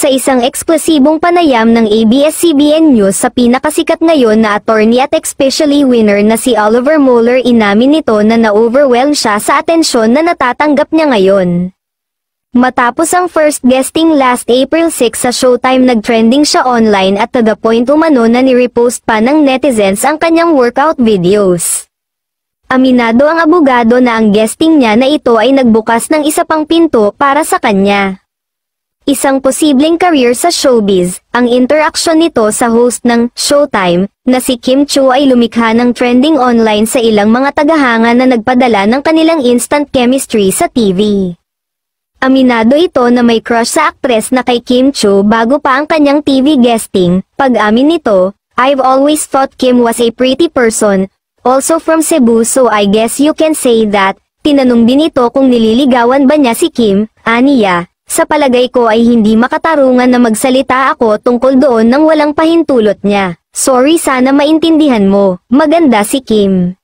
Sa isang eksklusibong panayam ng ABS-CBN News sa pinakasikat ngayon na attorney at especially winner na si Oliver Mueller, inamin nito na na-overwhelm siya sa atensyon na natatanggap niya ngayon. Matapos ang first guesting last April 6 sa Showtime, nag-trending siya online at to the point umano na ni-repost pa ng netizens ang kanyang workout videos. Aminado ang abogado na ang guesting niya na ito ay nagbukas ng isa pang pinto para sa kanya. Isang posibleng career sa showbiz. Ang interaksyon nito sa host ng Showtime, na si Kim Chiu, ay lumikha ng trending online sa ilang mga tagahanga na nagpadala ng kanilang instant chemistry sa TV. Aminado ito na may crush sa aktres na kay Kim Chiu bago pa ang kanyang TV guesting. Pag-amin nito, "I've always thought Kim was a pretty person, also from Cebu, so I guess you can say that." Tinanong din ito kung nililigawan ba niya si Kim. Aniya, "Sa palagay ko ay hindi makatarungan na magsalita ako tungkol doon nang walang pahintulot niya. Sorry, sana maintindihan mo. Maganda si Kim."